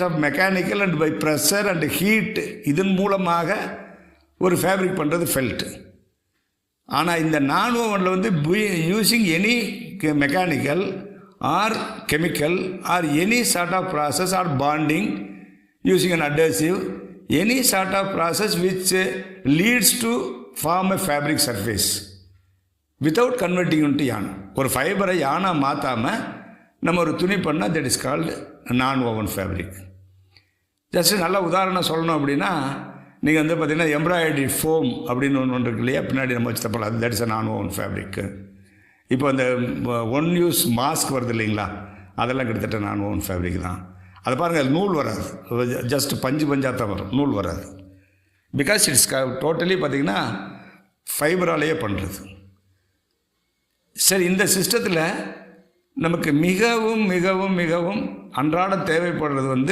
Of mechanical and by pressure and heat இதன் மூலமாக ஒரு ஃபேப்ரிக் பண்ணுறது ஃபெல்ட். ஆனால் இந்த நான் ஓவனில் வந்து using any mechanical or chemical or any sort of process or bonding using an adhesive, any sort of process which leads to form a fabric surface without converting into yarn. ஒரு ஃபைபரை யானாக மாற்றாமல் நம்ம ஒரு துணி பண்ணால் தட் இஸ் கால்டு நான் oven fabric. Just நல்ல உதாரணம் சொல்லணும் அப்படின்னா, நீங்கள் வந்து பார்த்திங்கன்னா எம்ப்ராய்டரி ஃபோம் அப்படின்னு ஒன்று இருக்கு இல்லையா, பின்னாடி நம்ம வச்சு தப்பலாம், அது தட் இஸ் அ நான் ஓவன் ஃபேப்ரிக்கு. இப்போ அந்த ஒன் யூஸ் மாஸ்க் வருது இல்லைங்களா, அதெல்லாம் கிட்டத்தட்ட நான் ஓவன் ஃபேப்ரிக் தான். அதை பாருங்கள், அது நூல் வராது, ஜஸ்ட் பஞ்சாக தான் வரும், நூல் வராது. பிகாஸ் இட்ஸ் டோட்டலி பார்த்திங்கன்னா ஃபைபராலேயே பண்ணுறது. சரி, இந்த சிஸ்டத்தில் நமக்கு மிகவும் மிகவும் மிகவும் அன்றாடம் தேவைப்படுறது வந்து